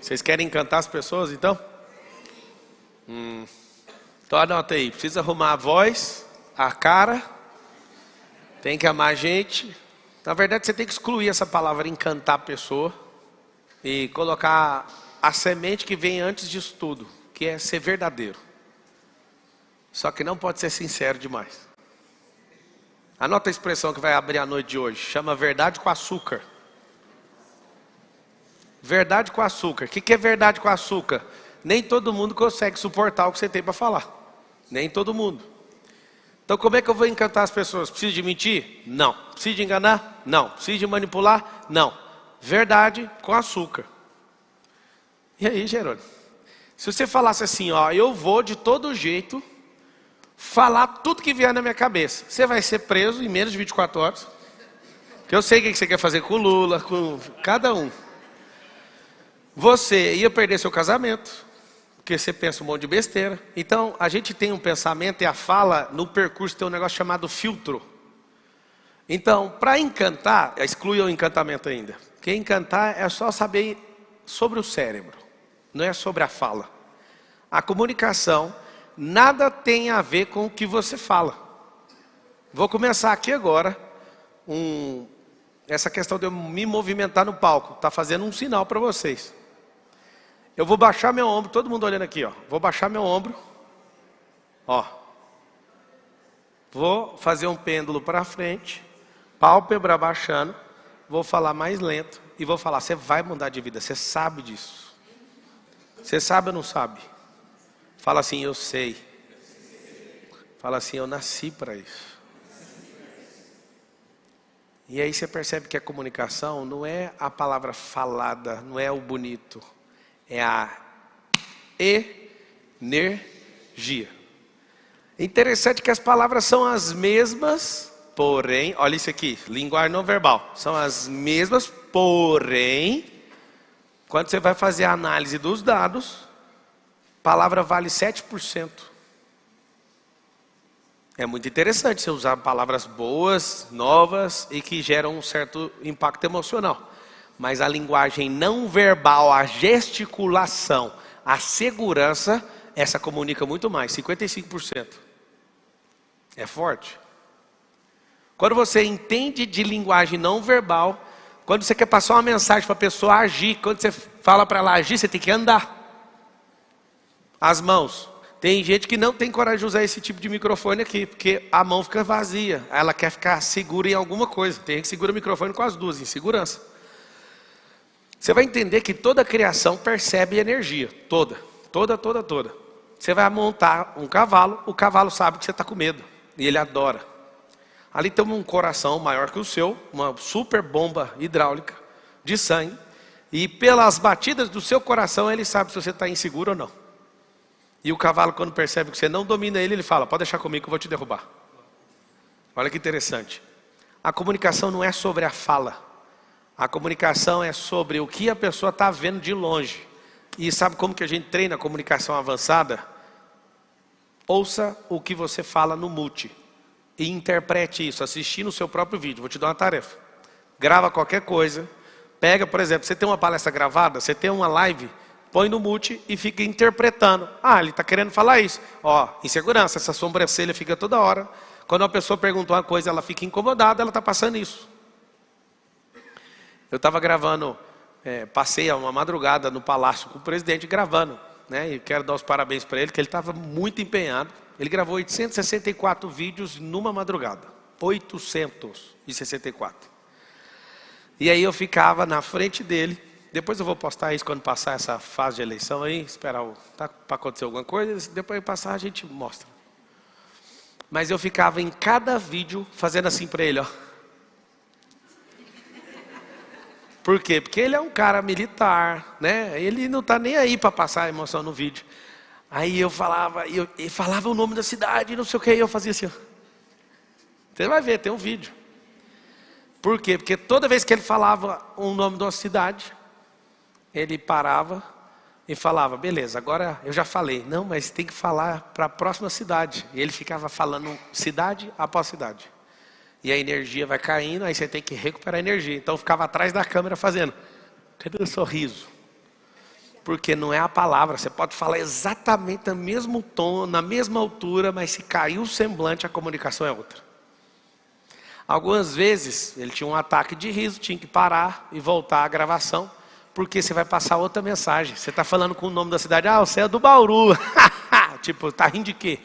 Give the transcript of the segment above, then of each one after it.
Vocês querem encantar as pessoas, então? Então anota aí, precisa arrumar a voz, a cara, tem que amar a gente. Na verdade, você tem que excluir essa palavra encantar a pessoa e colocar a semente que vem antes disso tudo, que é ser verdadeiro. Só que não pode ser sincero demais. Anota a expressão que vai abrir a noite de hoje, chama verdade com açúcar. Verdade com açúcar. O que é verdade com açúcar? Nem todo mundo consegue suportar o que você tem para falar. Nem todo mundo. Então como é que eu vou encantar as pessoas? Preciso de mentir? Não. Preciso de enganar? Não. Preciso de manipular? Não. Verdade com açúcar. E aí, Jerônimo? Se você falasse assim, ó, eu vou de todo jeito falar tudo que vier na minha cabeça, você vai ser preso em menos de 24 horas. Porque eu sei o que você quer fazer com o Lula, com cada um. Você ia perder seu casamento, porque você pensa um monte de besteira. Então, a gente tem um pensamento e a fala, no percurso tem um negócio chamado filtro. Então, para encantar, exclui o encantamento ainda. Porque encantar é só saber sobre o cérebro, não é sobre a fala. A comunicação, nada tem a ver com o que você fala. Vou começar aqui agora, essa questão de eu me movimentar no palco, está fazendo um sinal para vocês. Eu vou baixar meu ombro, todo mundo olhando aqui, ó. Vou baixar meu ombro, ó. Vou fazer um pêndulo para frente, pálpebra baixando, vou falar mais lento e vou falar, você vai mudar de vida, você sabe disso. Você sabe ou não sabe? Fala assim, eu sei. Fala assim, eu nasci para isso. E aí você percebe que a comunicação não é a palavra falada, não é o bonito. É a energia. Interessante que as palavras são as mesmas, porém, olha isso aqui, linguagem não verbal. São as mesmas, porém, quando você vai fazer a análise dos dados, a palavra vale 7%. É muito interessante você usar palavras boas, novas e que geram um certo impacto emocional. Mas a linguagem não verbal, a gesticulação, a segurança, essa comunica muito mais, 55%. É forte. Quando você entende de linguagem não verbal, quando você quer passar uma mensagem para a pessoa agir, quando você fala para ela agir, você tem que andar. As mãos. Tem gente que não tem coragem de usar esse tipo de microfone aqui, porque a mão fica vazia. Ela quer ficar segura em alguma coisa. Tem gente que segura o microfone com as duas, em segurança. Você vai entender que toda criação percebe energia. Toda. Você vai montar um cavalo, o cavalo sabe que você está com medo. E ele adora. Ali tem um coração maior que o seu, uma super bomba hidráulica de sangue. E pelas batidas do seu coração, ele sabe se você está inseguro ou não. E o cavalo, quando percebe que você não domina ele, ele fala, pode deixar comigo que eu vou te derrubar. Olha que interessante. A comunicação não é sobre a fala. A comunicação é sobre o que a pessoa está vendo de longe. E sabe como que a gente treina a comunicação avançada? Ouça o que você fala no multi. E interprete isso, assistindo o seu próprio vídeo. Vou te dar uma tarefa. Grava qualquer coisa. Pega, por exemplo, você tem uma palestra gravada, você tem uma live, põe no multi e fica interpretando. Ah, ele está querendo falar isso. Ó, insegurança, essa sobrancelha fica toda hora. Quando uma pessoa pergunta uma coisa, ela fica incomodada, ela está passando isso. Eu estava gravando, passei uma madrugada no palácio com o presidente gravando, né? E quero dar os parabéns para ele, que ele estava muito empenhado. Ele gravou 864 vídeos numa madrugada. 864. E aí eu ficava na frente dele. Depois eu vou postar isso quando passar essa fase de eleição aí, esperar para acontecer alguma coisa. Depois de passar a gente mostra. Mas eu ficava em cada vídeo fazendo assim para ele, ó. Por quê? Porque ele é um cara militar, né? Ele não está nem aí para passar a emoção no vídeo. Aí eu falava, ele falava o nome da cidade, não sei o que, e eu fazia assim, ó. Você vai ver, tem um vídeo. Por quê? Porque toda vez que ele falava o nome de uma cidade, ele parava e falava, beleza, agora eu já falei. Não, mas tem que falar para a próxima cidade. E ele ficava falando cidade após cidade. E a energia vai caindo, aí você tem que recuperar a energia. Então eu ficava atrás da câmera fazendo. Cadê o sorriso? Porque não é a palavra. Você pode falar exatamente no mesmo tom, na mesma altura, mas se cair o semblante, a comunicação é outra. Algumas vezes, ele tinha um ataque de riso, tinha que parar e voltar à gravação, porque você vai passar outra mensagem. Você está falando com o nome da cidade, você é do Bauru. Tipo, tá rindo de quê?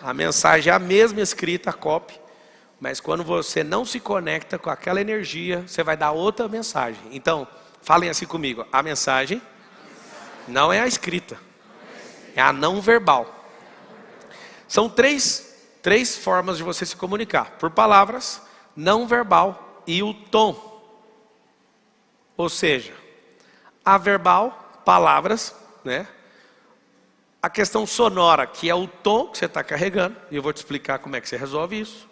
A mensagem é a mesma escrita, a copy, mas quando você não se conecta com aquela energia, você vai dar outra mensagem. Então, falem assim comigo, a mensagem não é a escrita, é a não verbal. São três formas de você se comunicar: por palavras, não verbal e o tom. Ou seja, a verbal, palavras, né? A questão sonora, que é o tom que você está carregando, e eu vou te explicar como é que você resolve isso.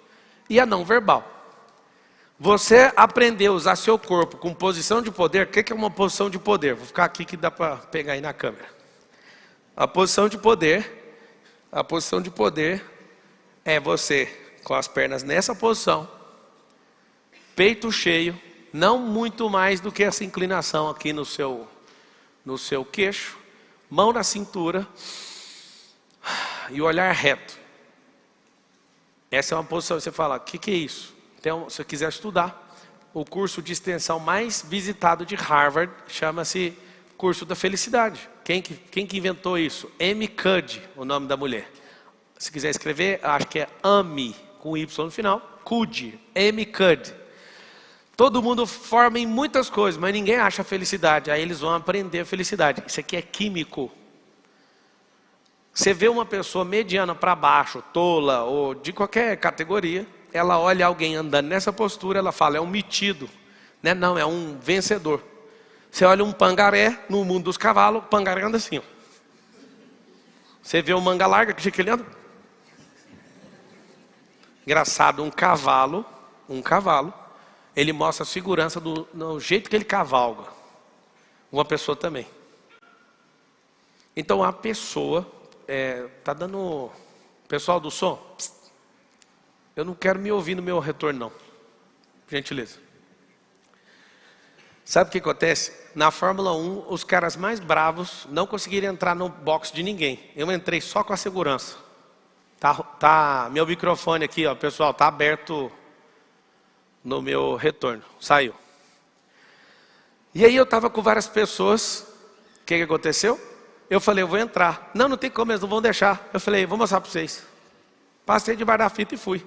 E a não verbal. Você aprendeu a usar seu corpo com posição de poder. O que é uma posição de poder? Vou ficar aqui que dá para pegar aí na câmera. A posição de poder é você com as pernas nessa posição, peito cheio, não muito mais do que essa inclinação aqui no seu queixo, mão na cintura e o olhar reto. Essa é uma posição, você fala, o que é isso? Então, se você quiser estudar, o curso de extensão mais visitado de Harvard chama-se Curso da Felicidade. Quem que inventou isso? Amy Cuddy, o nome da mulher. Se quiser escrever, acho que é Amy, com Y no final, Cuddy, Amy Cuddy. Todo mundo forma em muitas coisas, mas ninguém acha a felicidade. Aí eles vão aprender a felicidade. Isso aqui é químico. Você vê uma pessoa mediana para baixo, tola, ou de qualquer categoria, ela olha alguém andando nessa postura, ela fala, é um metido. Né? Não, é um vencedor. Você olha um pangaré no mundo dos cavalos, o pangaré anda assim. Ó. Você vê um manga larga, que jeito que ele anda? Engraçado, um cavalo, ele mostra a segurança no jeito que ele cavalga. Uma pessoa também. Então a pessoa, tá dando... Pessoal do som, eu não quero me ouvir no meu retorno não. Gentileza. Sabe o que acontece? Na Fórmula 1, os caras mais bravos não conseguiram entrar no box de ninguém. Eu entrei só com a segurança. Tá meu microfone aqui, ó, pessoal, tá aberto no meu retorno. Saiu. E aí eu estava com várias pessoas. O que aconteceu? Eu falei, eu vou entrar. Não tem como, eles não vão deixar. Eu falei, vou mostrar para vocês. Passei debaixo da fita e fui.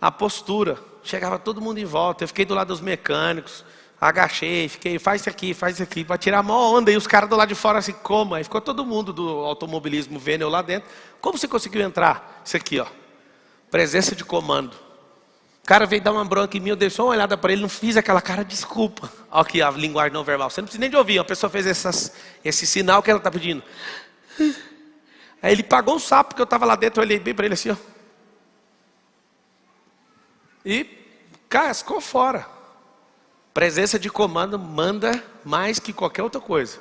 A postura, chegava todo mundo em volta. Eu fiquei do lado dos mecânicos, agachei, fiquei, faz isso aqui, para tirar a maior onda. E os caras do lado de fora assim, como? Aí ficou todo mundo do automobilismo vendo eu lá dentro. Como você conseguiu entrar? Isso aqui, ó. Presença de comando. O cara veio dar uma bronca em mim, eu dei só uma olhada para ele, não fiz aquela cara, desculpa. Olha aqui a linguagem não verbal. Você não precisa nem de ouvir, a pessoa fez esse sinal que ela está pedindo. Aí ele pagou o sapo, porque eu estava lá dentro, eu olhei bem para ele assim, ó. E cascou fora. Presença de comando manda mais que qualquer outra coisa.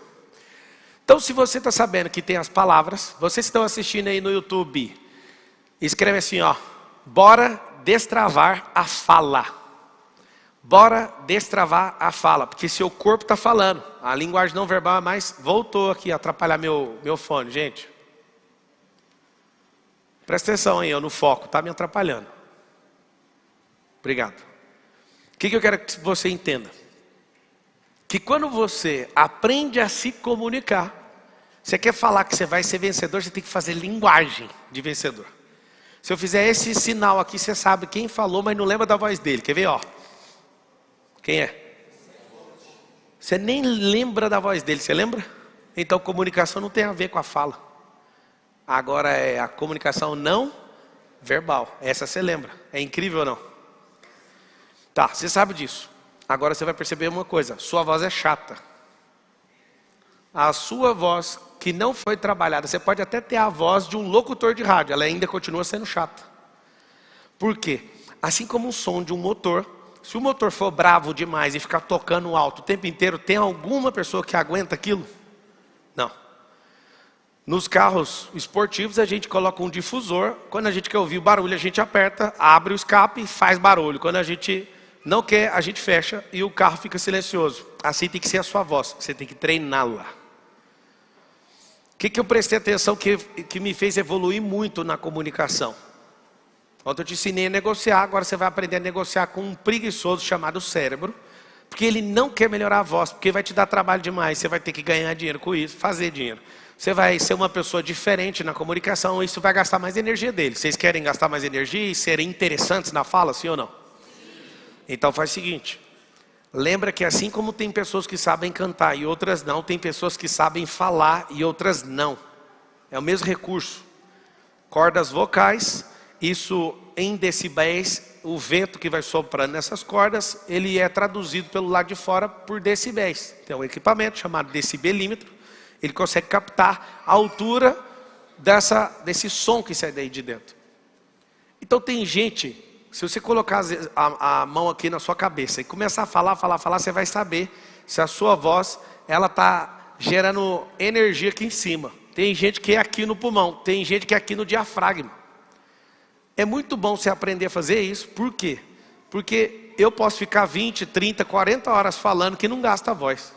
Então, se você está sabendo que tem as palavras, vocês estão assistindo aí no YouTube, escreve assim, ó, bora destravar a fala. Bora destravar a fala, porque seu corpo está falando. A linguagem não verbal é mais, voltou aqui a atrapalhar meu fone, gente. Presta atenção aí, no foco, está me atrapalhando. Obrigado. O que eu quero que você entenda? Que quando você aprende a se comunicar, você quer falar que você vai ser vencedor, você tem que fazer linguagem de vencedor. Se eu fizer esse sinal aqui, você sabe quem falou, mas não lembra da voz dele. Quer ver, ó? Quem é? Você nem lembra da voz dele, você lembra? Então comunicação não tem a ver com a fala. Agora é a comunicação não verbal. Essa você lembra. É incrível ou não? Tá, você sabe disso. Agora você vai perceber uma coisa. Sua voz é chata. A sua voz que não foi trabalhada. Você pode até ter a voz de um locutor de rádio. Ela ainda continua sendo chata. Por quê? Assim como o som de um motor. Se o motor for bravo demais e ficar tocando alto o tempo inteiro, tem alguma pessoa que aguenta aquilo? Não. Nos carros esportivos a gente coloca um difusor. Quando a gente quer ouvir o barulho, a gente aperta, abre o escape e faz barulho. Quando a gente Não quer, a gente fecha e o carro fica silencioso. Assim tem que ser a sua voz, você tem que treiná-la. O que eu prestei atenção que me fez evoluir muito na comunicação? Ontem eu te ensinei a negociar, agora você vai aprender a negociar com um preguiçoso chamado cérebro. Porque ele não quer melhorar a voz, porque vai te dar trabalho demais, você vai ter que ganhar dinheiro com isso, fazer dinheiro. Você vai ser uma pessoa diferente na comunicação, isso vai gastar mais energia dele. Vocês querem gastar mais energia e serem interessantes na fala, sim ou não? Então faz o seguinte, lembra que assim como tem pessoas que sabem cantar e outras não, tem pessoas que sabem falar e outras não. É o mesmo recurso. Cordas vocais, isso em decibéis, o vento que vai soprando nessas cordas, ele é traduzido pelo lado de fora por decibéis. Tem um equipamento chamado decibelímetro, ele consegue captar a altura desse som que sai daí de dentro. Então tem gente, se você colocar a mão aqui na sua cabeça e começar a falar, você vai saber se a sua voz, ela está gerando energia aqui em cima. Tem gente que é aqui no pulmão, tem gente que é aqui no diafragma. É muito bom você aprender a fazer isso, por quê? Porque eu posso ficar 20, 30, 40 horas falando que não gasta a voz.